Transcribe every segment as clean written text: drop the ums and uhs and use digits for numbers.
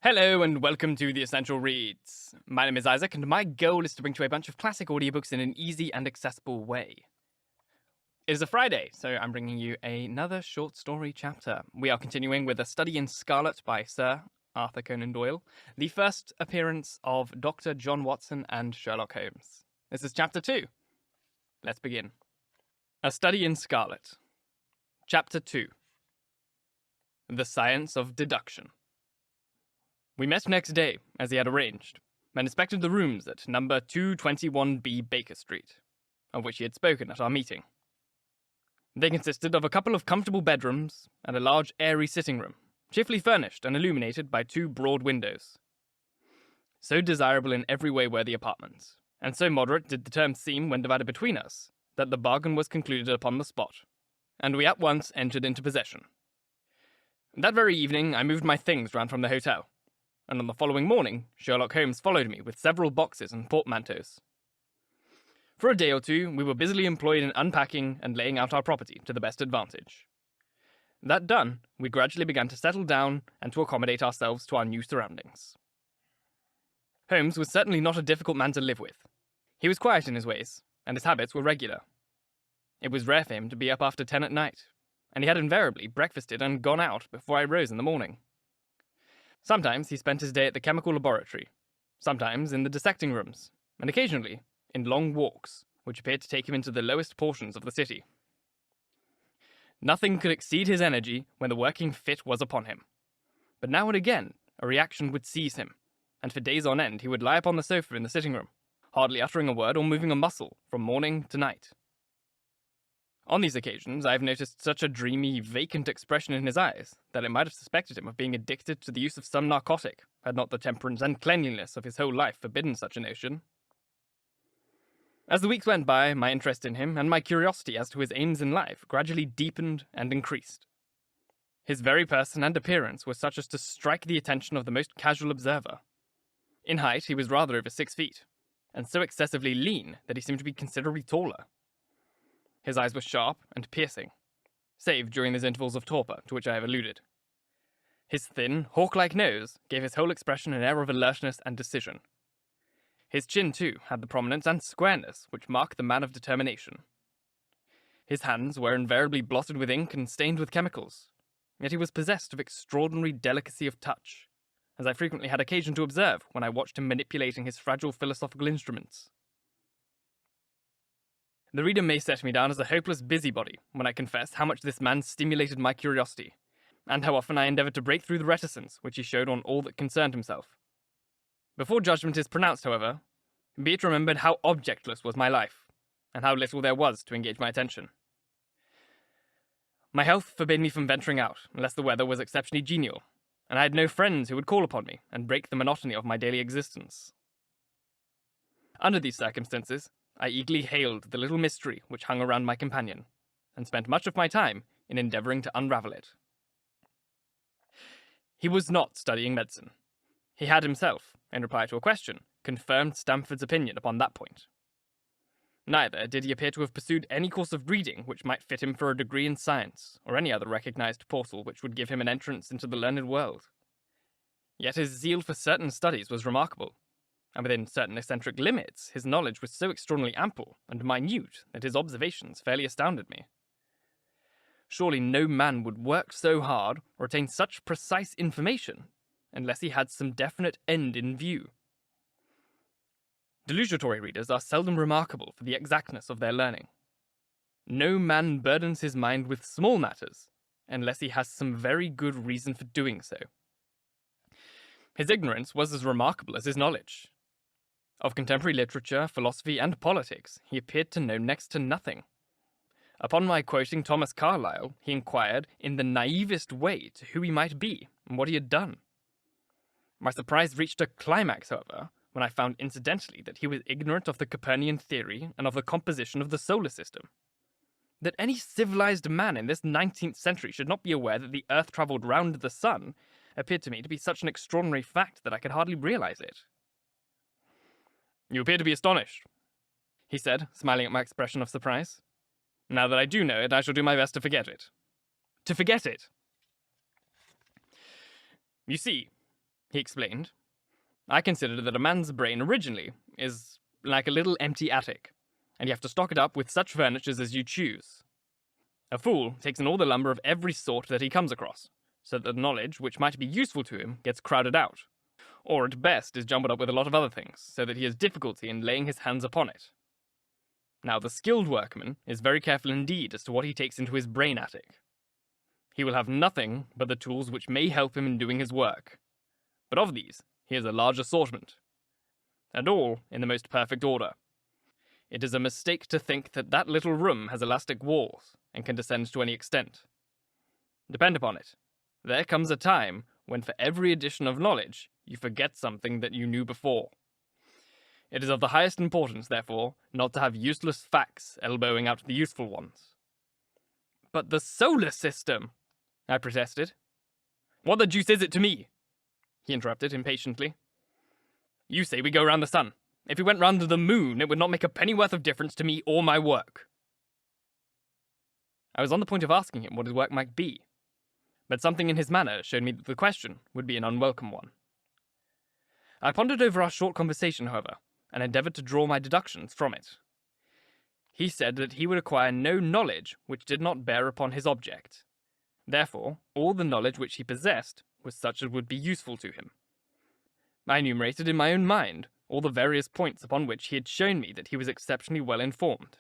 Hello and welcome to The Essential Reads. My name is Isaac and my goal is to bring to you a bunch of classic audiobooks in an easy and accessible way. It is a Friday, so I'm bringing you another short story chapter. We are continuing with A Study in Scarlet by Sir Arthur Conan Doyle, the first appearance of Dr. John Watson and Sherlock Holmes. This is Chapter 2. Let's begin. A Study in Scarlet. Chapter 2. The Science of Deduction. We met next day, as he had arranged, and inspected the rooms at number 221B Baker Street, of which he had spoken at our meeting. They consisted of a couple of comfortable bedrooms and a large airy sitting room, cheerfully furnished and illuminated by two broad windows. So desirable in every way were the apartments, and so moderate did the terms seem when divided between us, that the bargain was concluded upon the spot, and we at once entered into possession. That very evening I moved my things round from the hotel, and on the following morning Sherlock Holmes followed me with several boxes and portmanteaus. For a day or two we were busily employed in unpacking and laying out our property to the best advantage. That done, we gradually began to settle down and to accommodate ourselves to our new surroundings. Holmes was certainly not a difficult man to live with. He was quiet in his ways, and his habits were regular. It was rare for him to be up after 10 at night, and he had invariably breakfasted and gone out before I rose in the morning. Sometimes he spent his day at the chemical laboratory, sometimes in the dissecting rooms, and occasionally in long walks, which appeared to take him into the lowest portions of the city. Nothing could exceed his energy when the working fit was upon him, but now and again a reaction would seize him, and for days on end he would lie upon the sofa in the sitting room, hardly uttering a word or moving a muscle from morning to night. On these occasions I have noticed such a dreamy, vacant expression in his eyes that I might have suspected him of being addicted to the use of some narcotic, had not the temperance and cleanliness of his whole life forbidden such a notion. As the weeks went by, my interest in him and my curiosity as to his aims in life gradually deepened and increased. His very person and appearance were such as to strike the attention of the most casual observer. In height he was rather over 6 feet, and so excessively lean that he seemed to be considerably taller. His eyes were sharp and piercing, save during those intervals of torpor to which I have alluded. His thin, hawk-like nose gave his whole expression an air of alertness and decision. His chin, too, had the prominence and squareness which mark the man of determination. His hands were invariably blotted with ink and stained with chemicals, yet he was possessed of extraordinary delicacy of touch, as I frequently had occasion to observe when I watched him manipulating his fragile philosophical instruments. The reader may set me down as a hopeless busybody when I confess how much this man stimulated my curiosity, and how often I endeavoured to break through the reticence which he showed on all that concerned himself. Before judgment is pronounced, however, be it remembered how objectless was my life, and how little there was to engage my attention. My health forbade me from venturing out, unless the weather was exceptionally genial, and I had no friends who would call upon me and break the monotony of my daily existence. Under these circumstances, I eagerly hailed the little mystery which hung around my companion, and spent much of my time in endeavouring to unravel it. He was not studying medicine. He had himself, in reply to a question, confirmed Stamford's opinion upon that point. Neither did he appear to have pursued any course of reading which might fit him for a degree in science, or any other recognised portal which would give him an entrance into the learned world. Yet his zeal for certain studies was remarkable, and within certain eccentric limits, his knowledge was so extraordinarily ample and minute that his observations fairly astounded me. Surely no man would work so hard or attain such precise information unless he had some definite end in view. Desultory readers are seldom remarkable for the exactness of their learning. No man burdens his mind with small matters unless he has some very good reason for doing so. His ignorance was as remarkable as his knowledge. Of contemporary literature, philosophy, and politics, he appeared to know next to nothing. Upon my quoting Thomas Carlyle, he inquired in the naivest way to who he might be and what he had done. My surprise reached a climax, however, when I found incidentally that he was ignorant of the Copernican theory and of the composition of the solar system. That any civilized man in this 19th century should not be aware that the Earth travelled round the sun appeared to me to be such an extraordinary fact that I could hardly realize it. "You appear to be astonished," he said, smiling at my expression of surprise. "Now that I do know it, I shall do my best to forget it." To forget it! You see, he explained. I consider that a man's brain originally is like a little empty attic, and you have to stock it up with such furnitures as you choose. A fool takes in all the lumber of every sort that he comes across, so that the knowledge which might be useful to him gets crowded out, or at best is jumbled up with a lot of other things, so that he has difficulty in laying his hands upon it. Now the skilled workman is very careful indeed as to what he takes into his brain attic. He will have nothing but the tools which may help him in doing his work, but of these he has a large assortment, and all in the most perfect order. It is a mistake to think that that little room has elastic walls and can descend to any extent. Depend upon it, there comes a time when for every addition of knowledge you forget something that you knew before. It is of the highest importance, therefore, not to have useless facts elbowing out the useful ones. But the solar system, I protested. What the deuce is it to me? He interrupted impatiently. You say we go round the sun. If we went round the moon, it would not make a pennyworth of difference to me or my work. I was on the point of asking him what his work might be, but something in his manner showed me that the question would be an unwelcome one. I pondered over our short conversation, however, and endeavoured to draw my deductions from it. He said that he would acquire no knowledge which did not bear upon his object. Therefore, all the knowledge which he possessed was such as would be useful to him. I enumerated in my own mind all the various points upon which he had shown me that he was exceptionally well informed.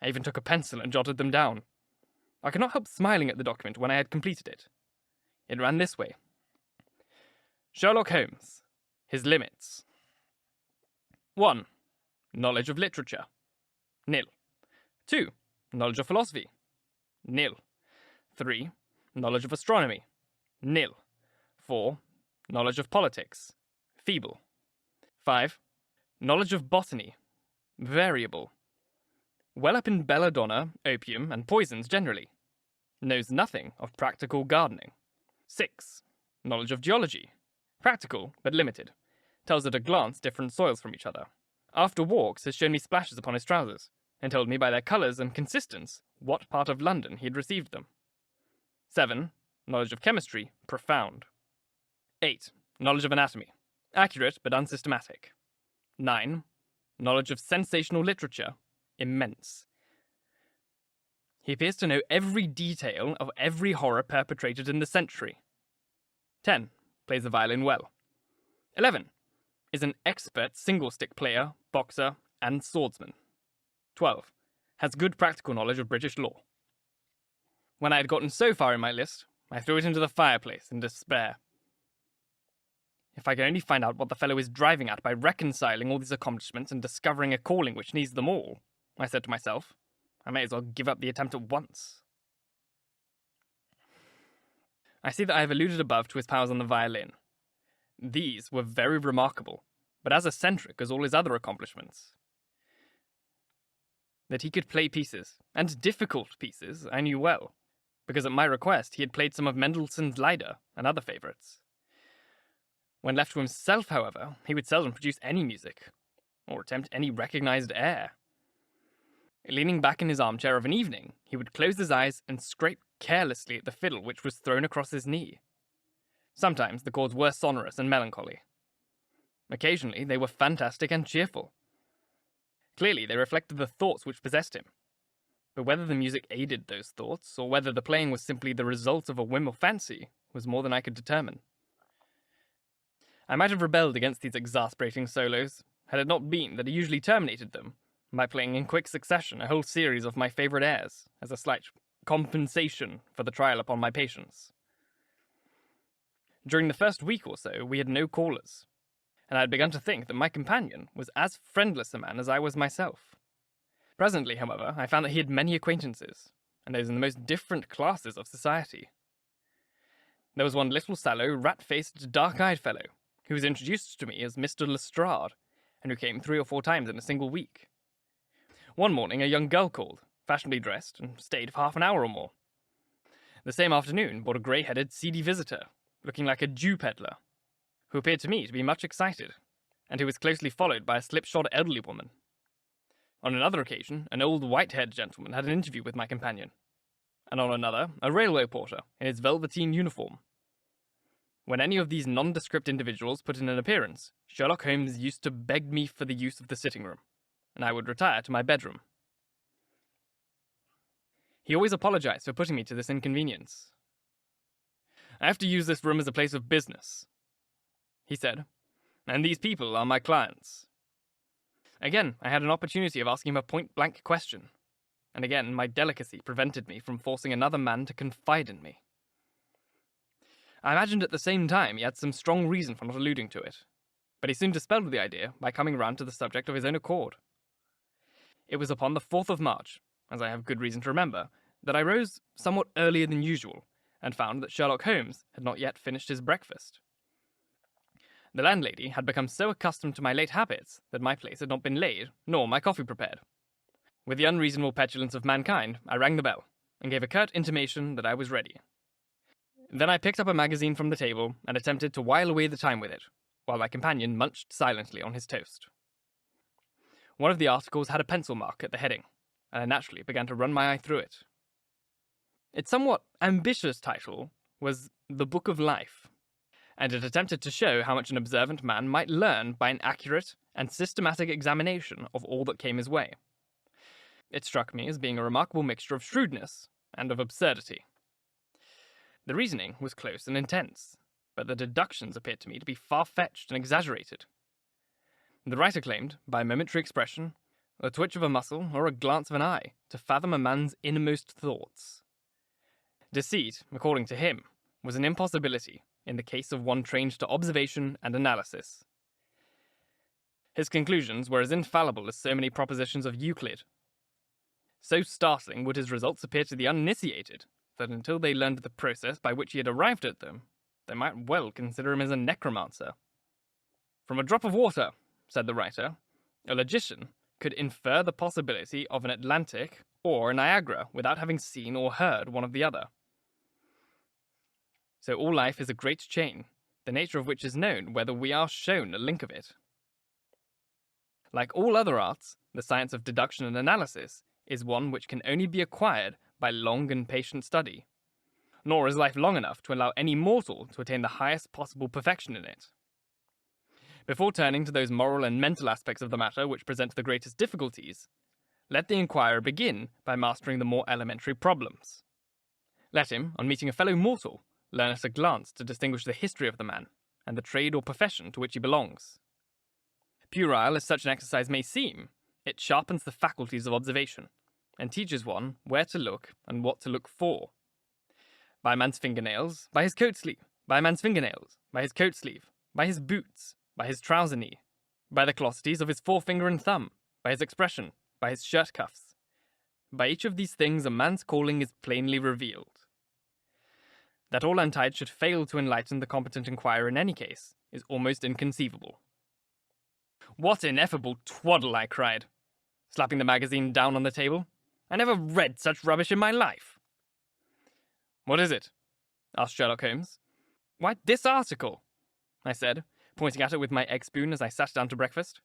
I even took a pencil and jotted them down. I could not help smiling at the document when I had completed it. It ran this way. Sherlock Holmes. His limits. 1. Knowledge of literature. Nil. 2. Knowledge of philosophy. Nil. 3. Knowledge of astronomy. Nil. 4. Knowledge of politics. Feeble. 5. Knowledge of botany. Variable. Well up in belladonna, opium, and poisons generally. Knows nothing of practical gardening. 6. Knowledge of geology. Practical, but limited. Tells at a glance different soils from each other. After walks has shown me splashes upon his trousers, and told me by their colours and consistence what part of London he had received them. 7. Knowledge of chemistry. Profound. 8. Knowledge of anatomy. Accurate, but unsystematic. 9. Knowledge of sensational literature. Immense. He appears to know every detail of every horror perpetrated in the century. 10. Plays the violin well. 11. Is an expert single-stick player, boxer, and swordsman. 12. Has good practical knowledge of British law. When I had gotten so far in my list, I threw it into the fireplace in despair. If I could only find out what the fellow is driving at by reconciling all these accomplishments and discovering a calling which needs them all, I said to myself, I may as well give up the attempt at once. I see that I have alluded above to his powers on the violin. These were very remarkable, but as eccentric as all his other accomplishments. That he could play pieces, and difficult pieces, I knew well, because at my request he had played some of Mendelssohn's Lieder and other favourites. When left to himself, however, he would seldom produce any music, or attempt any recognised air. Leaning back in his armchair of an evening, he would close his eyes and scrape carelessly at the fiddle which was thrown across his knee. Sometimes the chords were sonorous and melancholy. Occasionally they were fantastic and cheerful. Clearly they reflected the thoughts which possessed him. But whether the music aided those thoughts, or whether the playing was simply the result of a whim or fancy, was more than I could determine. I might have rebelled against these exasperating solos, had it not been that he usually terminated them by playing in quick succession a whole series of my favourite airs, as a slight compensation for the trial upon my patience. During the first week or so, we had no callers, and I had begun to think that my companion was as friendless a man as I was myself. Presently, however, I found that he had many acquaintances, and those in the most different classes of society. There was one little sallow, rat-faced, dark-eyed fellow, who was introduced to me as Mr. Lestrade, and who came 3 or 4 times in a single week. One morning a young girl called, fashionably dressed, and stayed for half an hour or more. The same afternoon brought a grey-headed, seedy visitor, looking like a Jew peddler, who appeared to me to be much excited, and who was closely followed by a slipshod elderly woman. On another occasion, an old white-haired gentleman had an interview with my companion, and on another, a railway porter in his velveteen uniform. When any of these nondescript individuals put in an appearance, Sherlock Holmes used to beg me for the use of the sitting room, and I would retire to my bedroom. He always apologized for putting me to this inconvenience. "I have to use this room as a place of business," he said, "and these people are my clients." Again, I had an opportunity of asking him a point-blank question, and again my delicacy prevented me from forcing another man to confide in me. I imagined at the same time he had some strong reason for not alluding to it, but he soon dispelled the idea by coming round to the subject of his own accord. It was upon the 4th of March, as I have good reason to remember, that I rose somewhat earlier than usual, and found that Sherlock Holmes had not yet finished his breakfast. The landlady had become so accustomed to my late habits that my place had not been laid, nor my coffee prepared. With the unreasonable petulance of mankind, I rang the bell, and gave a curt intimation that I was ready. Then I picked up a magazine from the table and attempted to while away the time with it, while my companion munched silently on his toast. One of the articles had a pencil mark at the heading, and I naturally began to run my eye through it. Its somewhat ambitious title was The Book of Life, and it attempted to show how much an observant man might learn by an accurate and systematic examination of all that came his way. It struck me as being a remarkable mixture of shrewdness and of absurdity. The reasoning was close and intense, but the deductions appeared to me to be far-fetched and exaggerated. The writer claimed, by a momentary expression, a twitch of a muscle, or a glance of an eye, to fathom a man's innermost thoughts. Deceit, according to him, was an impossibility in the case of one trained to observation and analysis. His conclusions were as infallible as so many propositions of Euclid. So startling would his results appear to the uninitiated, that until they learned the process by which he had arrived at them, they might well consider him as a necromancer. "From a drop of water," said the writer, "a logician could infer the possibility of an Atlantic or a Niagara without having seen or heard one of the other. So all life is a great chain, the nature of which is known whether we are shown a link of it. Like all other arts, the science of deduction and analysis is one which can only be acquired by long and patient study, nor is life long enough to allow any mortal to attain the highest possible perfection in it. Before turning to those moral and mental aspects of the matter which present the greatest difficulties, let the inquirer begin by mastering the more elementary problems. Let him, on meeting a fellow mortal, learn at a glance to distinguish the history of the man, and the trade or profession to which he belongs. Puerile as such an exercise may seem, it sharpens the faculties of observation, and teaches one where to look and what to look for. By a man's fingernails, by his coat sleeve, by a man's fingernails, by his coat sleeve, by his boots, by his trouser knee, by the callosities of his forefinger and thumb, by his expression, by his shirt cuffs. By each of these things a man's calling is plainly revealed. That all untied should fail to enlighten the competent inquirer in any case is almost inconceivable." "What ineffable twaddle!" I cried, slapping the magazine down on the table. "I never read such rubbish in my life." "What is it?" asked Sherlock Holmes. "Why, this article," I said, pointing at it with my egg spoon as I sat down to breakfast.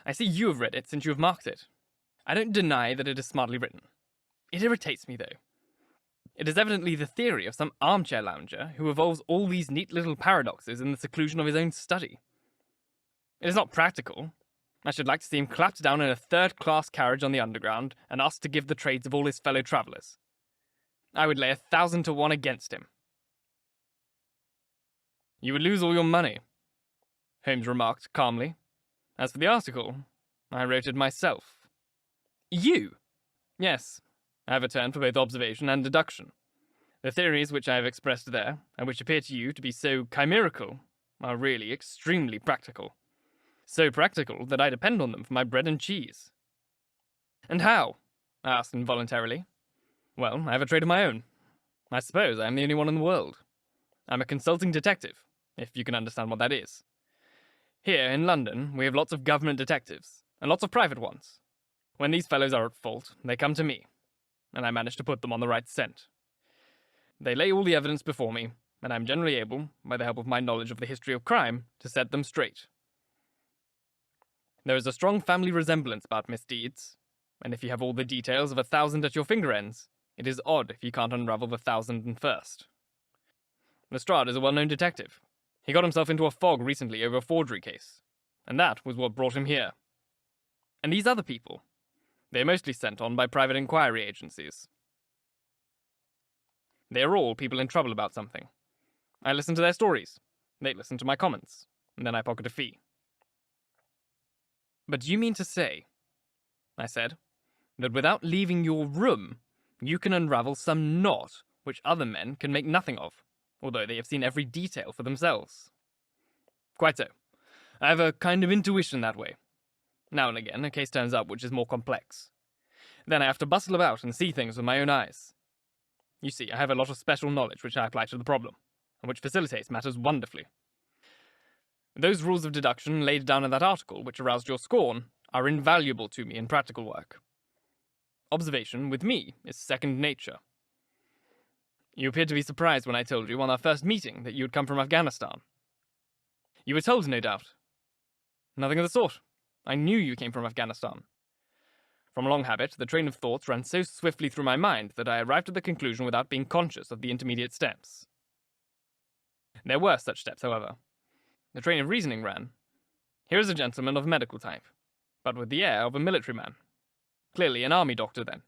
"I see you have read it since you have marked it. I don't deny that it is smartly written. It irritates me, though. It is evidently the theory of some armchair lounger who evolves all these neat little paradoxes in the seclusion of his own study. It is not practical. I should like to see him clapped down in a third-class carriage on the Underground and asked to give the trades of all his fellow travellers. I would lay 1,000 to 1 against him." "You would lose all your money," Holmes remarked calmly. "As for the article, I wrote it myself." "You?" "Yes. I have a turn for both observation and deduction. The theories which I have expressed there, and which appear to you to be so chimerical, are really extremely practical. So practical that I depend on them for my bread and cheese." "And how?" I asked involuntarily. "Well, I have a trade of my own. I suppose I am the only one in the world. I'm a consulting detective, if you can understand what that is. Here, in London, we have lots of government detectives, and lots of private ones. When these fellows are at fault, they come to me, and I manage to put them on the right scent. They lay all the evidence before me, and I am generally able, by the help of my knowledge of the history of crime, to set them straight. There is a strong family resemblance about misdeeds, and if you have all the details of 1,000 at your finger ends, it is odd if you can't unravel the 1,001st. Lestrade is a well-known detective. He got himself into a fog recently over a forgery case, and that was what brought him here. And these other people, they're mostly sent on by private inquiry agencies. They are all people in trouble about something. I listen to their stories, they listen to my comments, and then I pocket a fee. But do you mean to say, I said, that without leaving your room, you can unravel some knot which other men can make nothing of, although they have seen every detail for themselves? Quite so. I have a kind of intuition that way. Now and again, a case turns up which is more complex. Then I have to bustle about and see things with my own eyes. You see, I have a lot of special knowledge which I apply to the problem, and which facilitates matters wonderfully. Those rules of deduction laid down in that article which aroused your scorn are invaluable to me in practical work. Observation, with me, is second nature. You appeared to be surprised when I told you on our first meeting that you had come from Afghanistan. You were told, no doubt. Nothing of the sort. I knew you came from Afghanistan. From long habit, the train of thoughts ran so swiftly through my mind that I arrived at the conclusion without being conscious of the intermediate steps. There were such steps, however. The train of reasoning ran. Here is a gentleman of medical type, but with the air of a military man. Clearly an army doctor, then.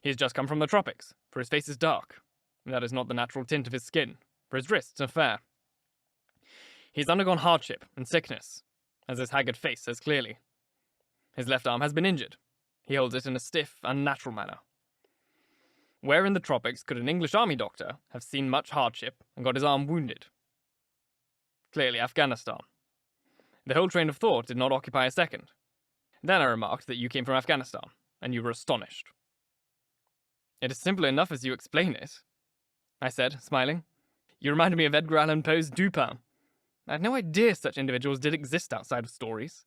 He has just come from the tropics, for his face is dark. That is not the natural tint of his skin, for his wrists are fair. He has undergone hardship and sickness, as his haggard face says clearly. His left arm has been injured. He holds it in a stiff, unnatural manner. Where in the tropics could an English army doctor have seen much hardship and got his arm wounded? Clearly Afghanistan. The whole train of thought did not occupy a second. Then I remarked that you came from Afghanistan, and you were astonished. It is simple enough as you explain it, I said, smiling. You reminded me of Edgar Allan Poe's Dupin. I had no idea such individuals did exist outside of stories.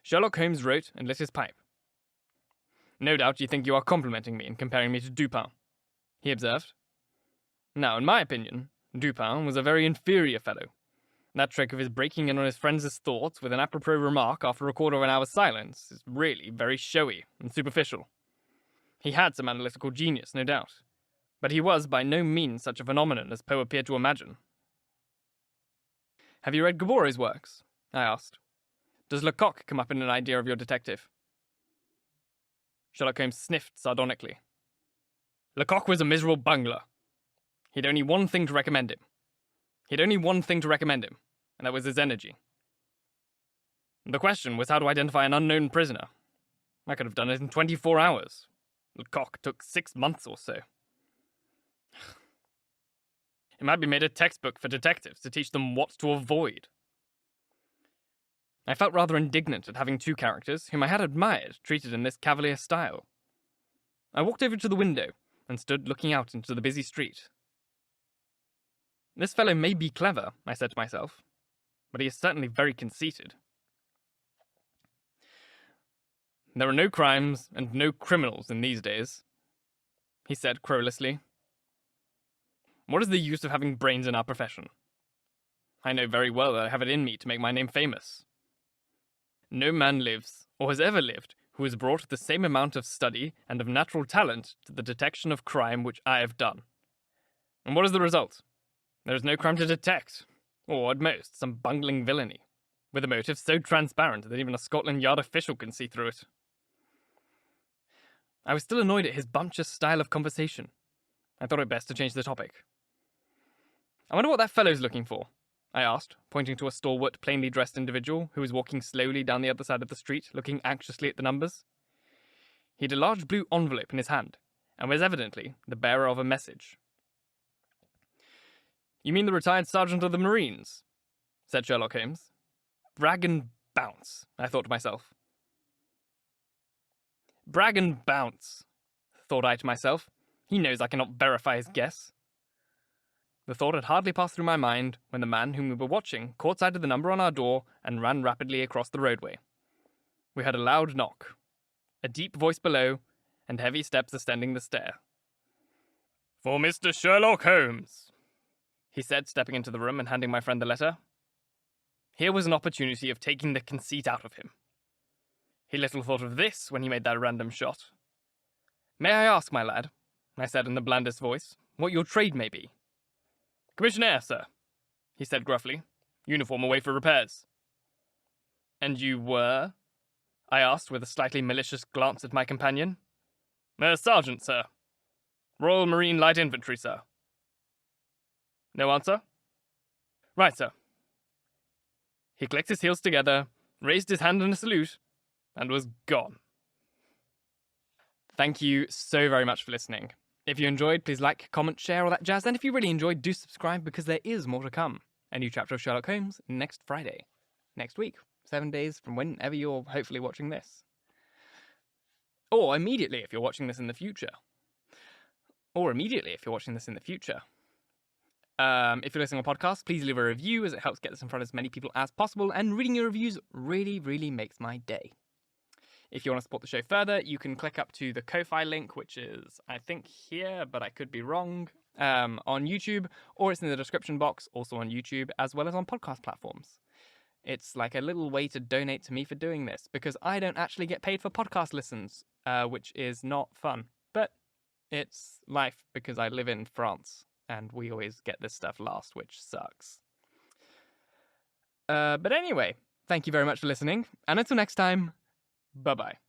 Sherlock Holmes wrote and lit his pipe. No doubt you think you are complimenting me in comparing me to Dupin, he observed. Now, in my opinion, Dupin was a very inferior fellow. That trick of his breaking in on his friends' thoughts with an apropos remark after a quarter of an hour's silence is really very showy and superficial. He had some analytical genius, no doubt, but he was by no means such a phenomenon as Poe appeared to imagine. Have you read Gabore's works? I asked. Does Lecoq come up in an idea of your detective? Sherlock Holmes sniffed sardonically. Lecoq was a miserable bungler. He'd only one thing to recommend him, and that was his energy. The question was how to identify an unknown prisoner. I could have done it in 24 hours. Lecoq took 6 months or so. It might be made a textbook for detectives to teach them what to avoid. I felt rather indignant at having two characters, whom I had admired, treated in this cavalier style. I walked over to the window and stood looking out into the busy street. This fellow may be clever, I said to myself, but he is certainly very conceited. There are no crimes and no criminals in these days, he said querulously. What is the use of having brains in our profession? I know very well that I have it in me to make my name famous. No man lives, or has ever lived, who has brought the same amount of study and of natural talent to the detection of crime which I have done. And what is the result? There is no crime to detect, or, at most, some bungling villainy, with a motive so transparent that even a Scotland Yard official can see through it. I was still annoyed at his bumptious style of conversation. I thought it best to change the topic. I wonder what that fellow's looking for, I asked, pointing to a stalwart, plainly dressed individual who was walking slowly down the other side of the street, looking anxiously at the numbers. He had a large blue envelope in his hand, and was evidently the bearer of a message. You mean the retired sergeant of the Marines? Said Sherlock Holmes. Brag and bounce, I thought to myself. Brag and bounce, thought I to myself. He knows I cannot verify his guess. The thought had hardly passed through my mind when the man whom we were watching caught sight of the number on our door and ran rapidly across the roadway. We heard a loud knock, a deep voice below, and heavy steps ascending the stair. For Mr. Sherlock Holmes, he said, stepping into the room and handing my friend the letter. Here was an opportunity of taking the conceit out of him. He little thought of this when he made that random shot. May I ask, my lad, I said in the blandest voice, what your trade may be? Commissionaire, sir, he said gruffly. Uniform away for repairs. And you were? I asked with a slightly malicious glance at my companion. Sergeant, sir. Royal Marine Light Infantry, sir. No answer? Right, sir. He clicked his heels together, raised his hand in a salute, and was gone. Thank you so very much for listening. If you enjoyed, please like, comment, share, all that jazz. And if you really enjoyed, do subscribe because there is more to come. A new chapter of Sherlock Holmes next Friday. Next week. 7 days from whenever you're hopefully watching this. Or immediately if you're watching this in the future. If you're listening on podcasts, please leave a review as it helps get this in front of as many people as possible, and reading your reviews really, really makes my day. If you want to support the show further, you can click up to the Ko-Fi link, which is, I think, here, but I could be wrong, on YouTube, or it's in the description box, also on YouTube, as well as on podcast platforms. It's like a little way to donate to me for doing this, because I don't actually get paid for podcast listens, which is not fun. But it's life because I live in France, and we always get this stuff last, which sucks. But anyway, thank you very much for listening, and until next time, bye-bye.